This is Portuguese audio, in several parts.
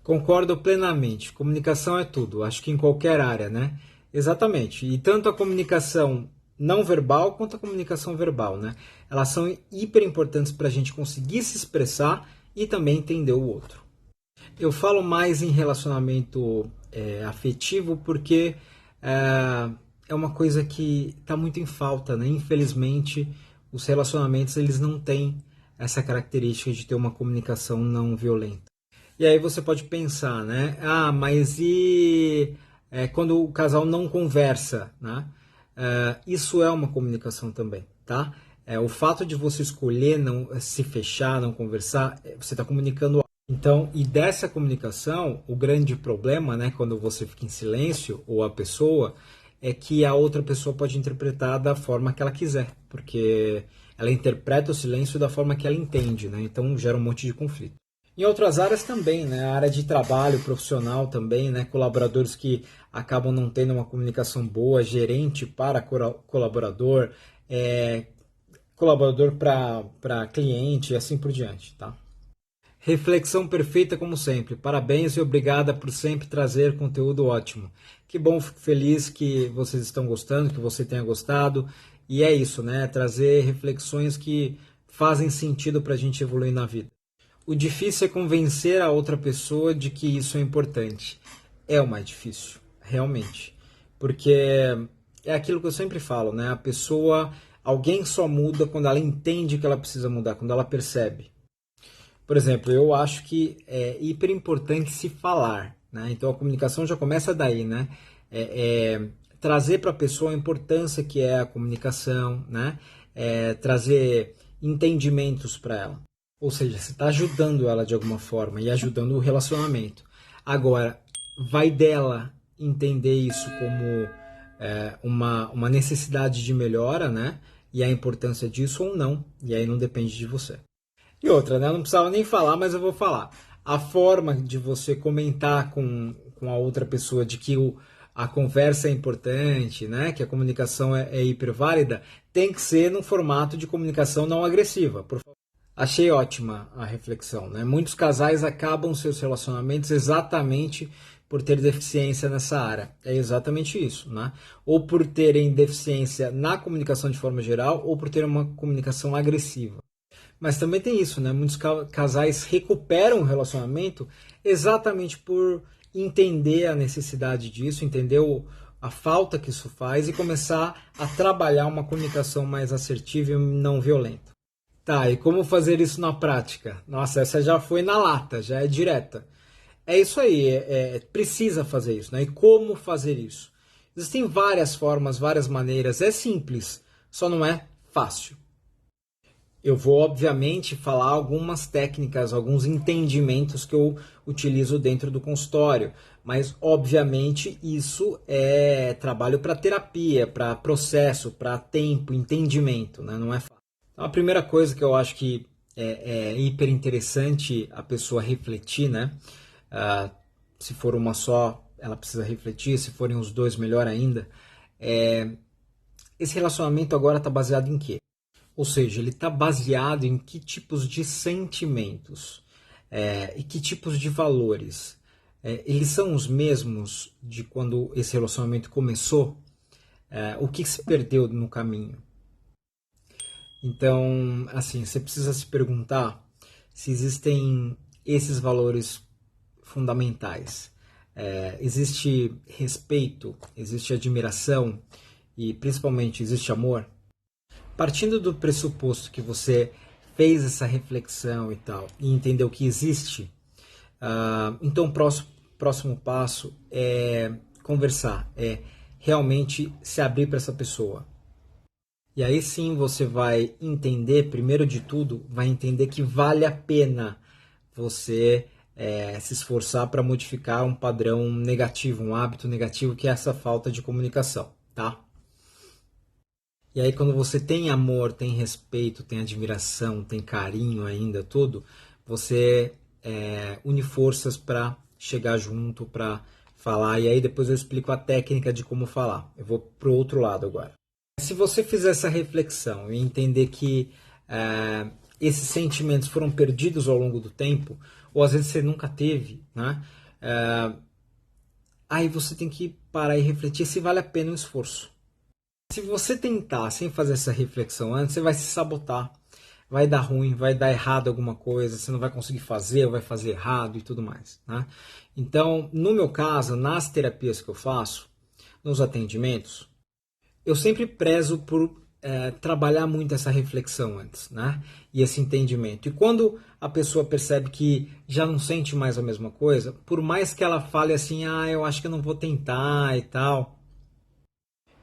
Concordo plenamente. Comunicação é tudo. Acho que em qualquer área, né? Exatamente. E tanto a comunicação não verbal quanto a comunicação verbal, né? Elas são hiper importantes para a gente conseguir se expressar e também entender o outro. Eu falo mais em relacionamento afetivo porque é uma coisa que está muito em falta, né? Infelizmente, os relacionamentos eles não têm essa característica de ter uma comunicação não violenta. E aí você pode pensar, né? Ah, mas e quando o casal não conversa, né? Isso é uma comunicação também, tá? O fato de você escolher não se fechar, não conversar, você está comunicando. Então, e dessa comunicação, o grande problema, né, quando você fica em silêncio, ou a pessoa, é que a outra pessoa pode interpretar da forma que ela quiser, porque ela interpreta o silêncio da forma que ela entende, né? Então gera um monte de conflito. Em outras áreas também, né? A área de trabalho profissional também, né? Colaboradores que acabam não tendo uma comunicação boa, gerente para colaborador, colaborador para cliente e assim por diante, tá? Reflexão perfeita como sempre. Parabéns e obrigada por sempre trazer conteúdo ótimo. Que bom, fico feliz que vocês estão gostando, que você tenha gostado. E é isso, né? Trazer reflexões que fazem sentido para a gente evoluir na vida. O difícil é convencer a outra pessoa de que isso é importante. É o mais difícil, realmente. Porque é aquilo que eu sempre falo, né? A pessoa, alguém só muda quando ela entende que ela precisa mudar, quando ela percebe. Por exemplo, eu acho que é hiper importante se falar, né? Então a comunicação já começa daí, né? Trazer para a pessoa a importância que é a comunicação, né? Trazer entendimentos para ela. Ou seja, você está ajudando ela de alguma forma e ajudando o relacionamento. Agora, vai dela entender isso como uma necessidade de melhora, né? E a importância disso ou não. E aí não depende de você. E outra, né? Eu não precisava nem falar, mas eu vou falar. A forma de você comentar com a outra pessoa de que a conversa é importante, né? Que a comunicação é hiper válida, tem que ser num formato de comunicação não agressiva, por favor. Achei ótima a reflexão, né? Muitos casais acabam seus relacionamentos exatamente por ter deficiência nessa área. É exatamente isso, né? Ou por terem deficiência na comunicação de forma geral, ou por ter uma comunicação agressiva. Mas também tem isso, né? Muitos casais recuperam o relacionamento exatamente por entender a necessidade disso, entender a falta que isso faz e começar a trabalhar uma comunicação mais assertiva e não violenta. Tá, e como fazer isso na prática? Nossa, essa já foi na lata, já é direta. É isso aí, precisa fazer isso, né? E como fazer isso? Existem várias formas, várias maneiras, é simples, só não é fácil. Eu vou, obviamente, falar algumas técnicas, alguns entendimentos que eu utilizo dentro do consultório, mas, obviamente, isso é trabalho para terapia, para processo, para tempo, entendimento, né? Não é fácil. Então, a primeira coisa que eu acho que é hiper interessante a pessoa refletir, né? Se for uma só, ela precisa refletir, se forem os dois, melhor ainda. Esse relacionamento agora está baseado em quê? Ou seja, ele está baseado em que tipos de sentimentos e que tipos de valores. Eles são os mesmos de quando esse relacionamento começou? O que se perdeu no caminho? Então, assim, você precisa se perguntar se existem esses valores fundamentais. Existe respeito, existe admiração e, principalmente, existe amor? Partindo do pressuposto que você fez essa reflexão e tal, e entendeu que existe, então o próximo passo é conversar, é realmente se abrir para essa pessoa. E aí sim você vai entender, primeiro de tudo, vai entender que vale a pena você se esforçar para modificar um padrão negativo, um hábito negativo, que é essa falta de comunicação, tá? E aí quando você tem amor, tem respeito, tem admiração, tem carinho ainda, tudo, você une forças para chegar junto, para falar. E aí depois eu explico a técnica de como falar. Eu vou pro outro lado agora. Se você fizer essa reflexão e entender que esses sentimentos foram perdidos ao longo do tempo, ou às vezes você nunca teve, né? Aí você tem que parar e refletir se vale a pena o esforço. Se você tentar sem fazer essa reflexão antes, você vai se sabotar, vai dar ruim, vai dar errado alguma coisa, você não vai conseguir fazer, ou vai fazer errado e tudo mais, né? Então, no meu caso, nas terapias que eu faço, nos atendimentos, eu sempre prezo por trabalhar muito essa reflexão antes, né? E esse entendimento. E quando a pessoa percebe que já não sente mais a mesma coisa, por mais que ela fale assim, eu acho que eu não vou tentar e tal,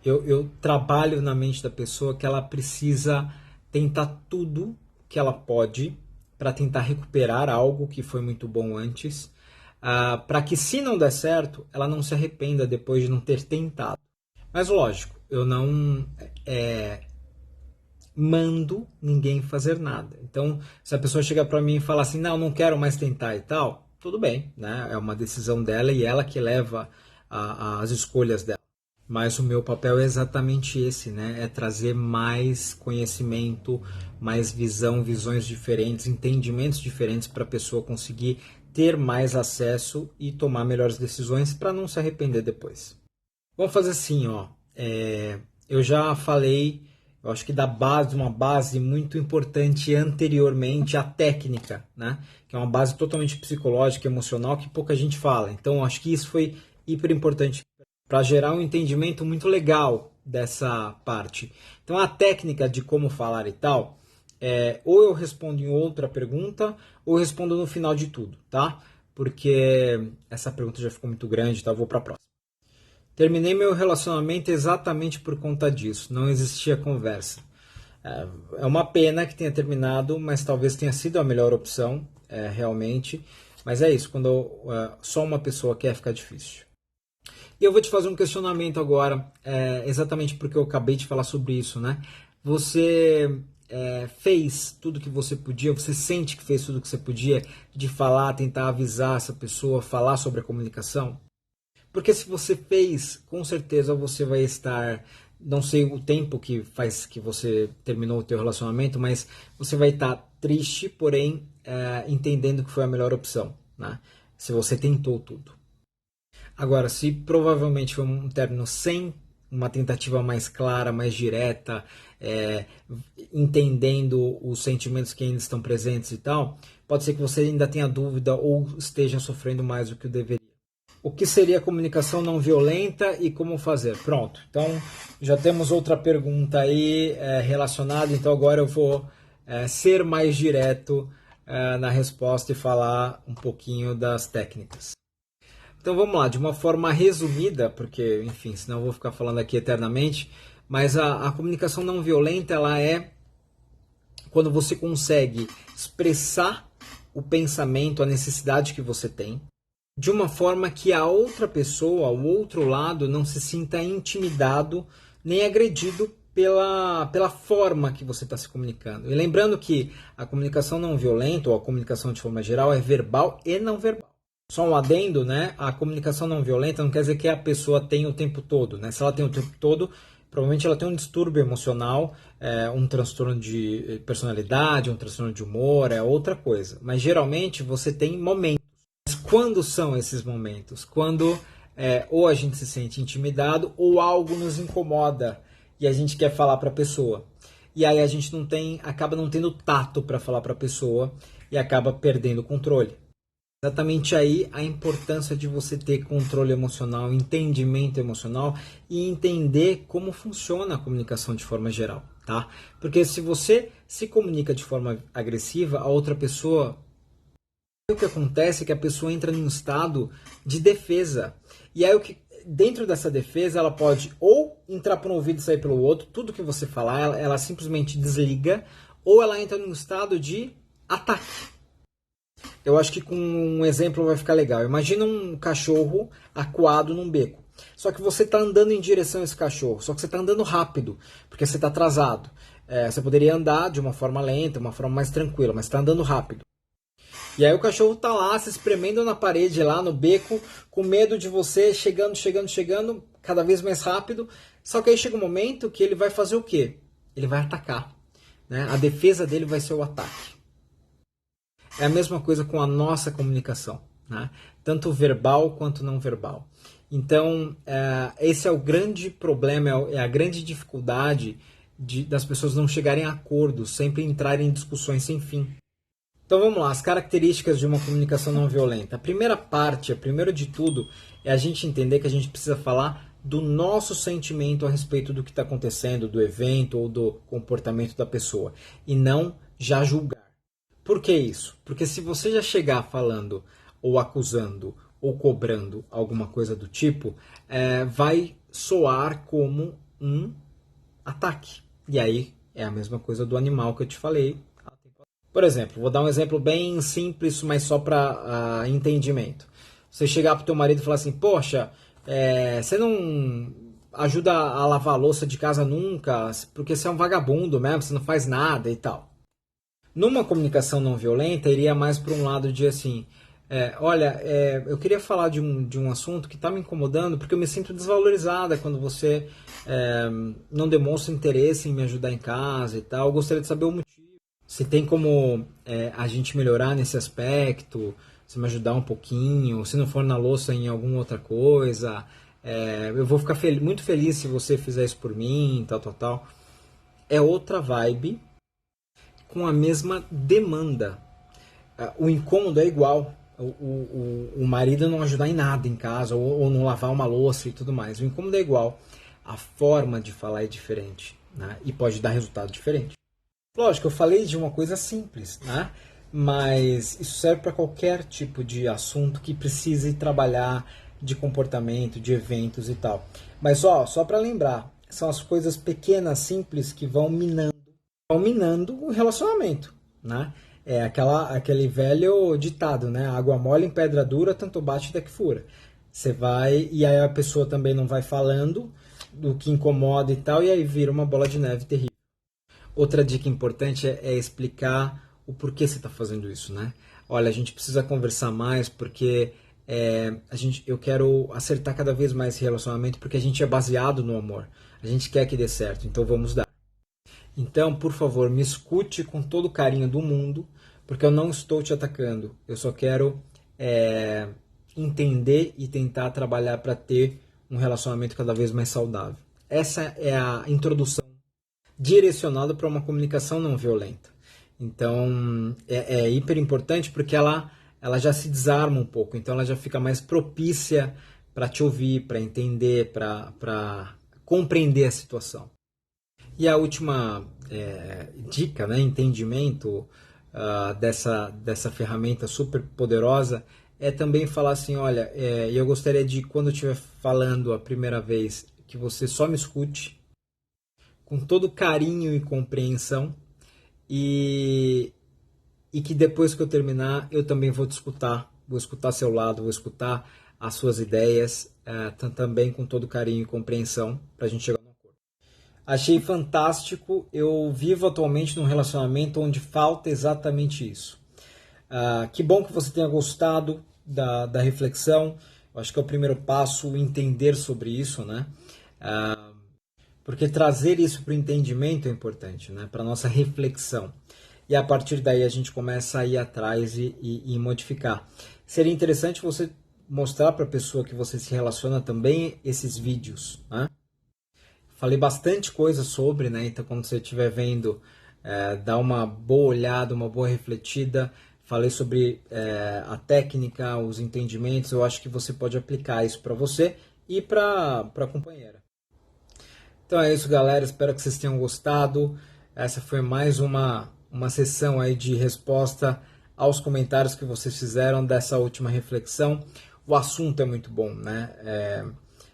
eu trabalho na mente da pessoa que ela precisa tentar tudo que ela pode para tentar recuperar algo que foi muito bom antes, para que se não der certo, ela não se arrependa depois de não ter tentado. Mas lógico, eu não mando ninguém fazer nada. Então, se a pessoa chega para mim e fala assim, não quero mais tentar e tal, tudo bem, né? É uma decisão dela e ela que leva as escolhas dela. Mas o meu papel é exatamente esse, né? É trazer mais conhecimento, mais visão, visões diferentes, entendimentos diferentes para a pessoa conseguir ter mais acesso e tomar melhores decisões para não se arrepender depois. Vamos fazer assim, ó. Eu já falei, eu acho que da base, uma base muito importante anteriormente, a técnica, né? Que é uma base totalmente psicológica, emocional, que pouca gente fala. Então, eu acho que isso foi hiper importante para gerar um entendimento muito legal dessa parte. Então, a técnica de como falar e tal, ou eu respondo em outra pergunta, ou eu respondo no final de tudo, tá? Porque essa pergunta já ficou muito grande, tá? Eu vou para a próxima. Terminei meu relacionamento exatamente por conta disso. Não existia conversa. É uma pena que tenha terminado, mas talvez tenha sido a melhor opção, realmente. Mas é isso, quando só uma pessoa quer, fica difícil. E eu vou te fazer um questionamento agora, exatamente porque eu acabei de falar sobre isso, né? Você fez tudo que você podia, você sente que fez tudo que você podia de falar, tentar avisar essa pessoa, falar sobre a comunicação? Porque se você fez, com certeza você vai estar, não sei o tempo que faz que você terminou o teu relacionamento, mas você vai estar triste, porém entendendo que foi a melhor opção, né? Se você tentou tudo. Agora, se provavelmente foi um término sem uma tentativa mais clara, mais direta, entendendo os sentimentos que ainda estão presentes e tal, pode ser que você ainda tenha dúvida ou esteja sofrendo mais do que o deveria. O que seria comunicação não violenta e como fazer? Pronto, então já temos outra pergunta aí relacionada, então agora eu vou ser mais direto na resposta e falar um pouquinho das técnicas. Então vamos lá, de uma forma resumida, porque, enfim, senão eu vou ficar falando aqui eternamente, mas a comunicação não violenta, ela é quando você consegue expressar o pensamento, a necessidade que você tem, de uma forma que a outra pessoa, o outro lado, não se sinta intimidado nem agredido pela forma que você está se comunicando. E lembrando que a comunicação não violenta, ou a comunicação de forma geral, é verbal e não verbal. Só um adendo, né? A comunicação não violenta não quer dizer que a pessoa tem o tempo todo, né? Se ela tem o tempo todo, provavelmente ela tem um distúrbio emocional, um transtorno de personalidade, um transtorno de humor, é outra coisa. Mas geralmente você tem momentos. Mas quando são esses momentos? Quando ou a gente se sente intimidado ou algo nos incomoda e a gente quer falar para a pessoa. E aí a gente acaba não tendo tato para falar para a pessoa e acaba perdendo o controle. Exatamente aí a importância de você ter controle emocional, entendimento emocional e entender como funciona a comunicação de forma geral, tá? Porque se você se comunica de forma agressiva, a outra pessoa, o que acontece é que a pessoa entra num estado de defesa. E aí dentro dessa defesa ela pode ou entrar por um ouvido e sair pelo outro, tudo que você falar, ela simplesmente desliga, ou ela entra num estado de ataque. Eu acho que com um exemplo vai ficar legal. Imagina um cachorro acuado num beco. Só que você está andando em direção a esse cachorro. Só que você está andando rápido, porque você está atrasado. Você poderia andar de uma forma lenta, uma forma mais tranquila, mas está andando rápido. E aí o cachorro está lá, se espremendo na parede, lá no beco, com medo de você, chegando, cada vez mais rápido. Só que aí chega um momento que ele vai fazer o quê? Ele vai atacar, né? A defesa dele vai ser o ataque. É a mesma coisa com a nossa comunicação, né? Tanto verbal quanto não verbal. Então, esse é o grande problema, é a grande dificuldade das pessoas não chegarem a acordos, sempre entrarem em discussões sem fim. Então vamos lá, as características de uma comunicação não violenta. A primeira parte, a primeiro de tudo, é a gente entender que a gente precisa falar do nosso sentimento a respeito do que está acontecendo, do evento ou do comportamento da pessoa, e não já julgar. Por que isso? Porque se você já chegar falando, ou acusando, ou cobrando alguma coisa do tipo, vai soar como um ataque. E aí é a mesma coisa do animal que eu te falei. Por exemplo, vou dar um exemplo bem simples, mas só para entendimento. Você chegar pro teu marido e falar assim, poxa, você não ajuda a lavar a louça de casa nunca, porque você é um vagabundo mesmo, você não faz nada e tal. Numa comunicação não violenta, iria mais para um lado de assim, olha, eu queria falar de um assunto que está me incomodando, porque eu me sinto desvalorizada quando você não demonstra interesse em me ajudar em casa e tal. Eu gostaria de saber o motivo. Se tem como a gente melhorar nesse aspecto, se me ajudar um pouquinho, se não for na louça em alguma outra coisa, eu vou ficar muito feliz se você fizer isso por mim, tal, tal, tal. É outra vibe com a mesma demanda. O incômodo é igual. O marido não ajudar em nada em casa, ou não lavar uma louça e tudo mais. O incômodo é igual. A forma de falar é diferente, né? E pode dar resultado diferente. Lógico, eu falei de uma coisa simples, né? Mas isso serve para qualquer tipo de assunto que precise trabalhar de comportamento, de eventos e tal. Mas só para lembrar, são as coisas pequenas, simples, que vão minando o relacionamento, né? É aquele velho ditado, né? Água mole em pedra dura, tanto bate até que fura. Você vai, e aí a pessoa também não vai falando do que incomoda e tal, e aí vira uma bola de neve terrível. Outra dica importante é explicar o porquê você está fazendo isso, né? Olha, a gente precisa conversar mais porque eu quero acertar cada vez mais esse relacionamento porque a gente é baseado no amor. A gente quer que dê certo, então vamos dar. Então, por favor, me escute com todo o carinho do mundo, porque eu não estou te atacando. Eu só quero entender e tentar trabalhar para ter um relacionamento cada vez mais saudável. Essa é a introdução direcionada para uma comunicação não violenta. Então, é hiper importante porque ela já se desarma um pouco, então ela já fica mais propícia para te ouvir, para entender, para compreender a situação. E a última dica, né, entendimento dessa ferramenta super poderosa é também falar assim, olha, eu gostaria de, quando eu estiver falando a primeira vez, que você só me escute, com todo carinho e compreensão, e que depois que eu terminar, eu também vou escutar seu lado, vou escutar as suas ideias, também com todo carinho e compreensão, para a gente chegar num acordo. Achei fantástico, eu vivo atualmente num relacionamento onde falta exatamente isso. Que bom que você tenha gostado da reflexão, eu acho que é o primeiro passo, entender sobre isso, né? Porque trazer isso para o entendimento é importante, né? Para a nossa reflexão. E a partir daí a gente começa a ir atrás e modificar. Seria interessante você mostrar para a pessoa que você se relaciona também esses vídeos, né? Falei bastante coisa sobre, né? Então quando você estiver vendo, dá uma boa olhada, uma boa refletida. Falei sobre a técnica, os entendimentos. Eu acho que você pode aplicar isso para você e para a companheira. Então é isso, galera. Espero que vocês tenham gostado. Essa foi mais uma sessão aí de resposta aos comentários que vocês fizeram dessa última reflexão. O assunto é muito bom, né?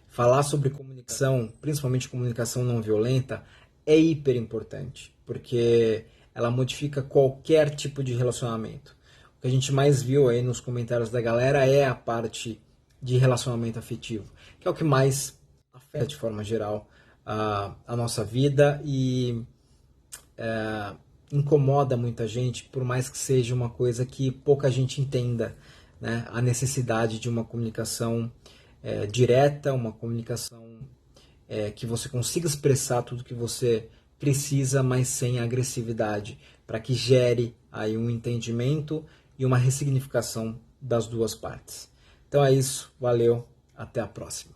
Falar sobre comunicação, principalmente comunicação não violenta, é hiper importante, porque ela modifica qualquer tipo de relacionamento. O que a gente mais viu aí nos comentários da galera é a parte de relacionamento afetivo, que é o que mais afeta de forma geral a nossa vida e incomoda muita gente, por mais que seja uma coisa que pouca gente entenda, né? A necessidade de uma comunicação direta, uma comunicação que você consiga expressar tudo que você precisa, mas sem agressividade, para que gere aí um entendimento e uma ressignificação das duas partes. Então é isso, valeu, até a próxima.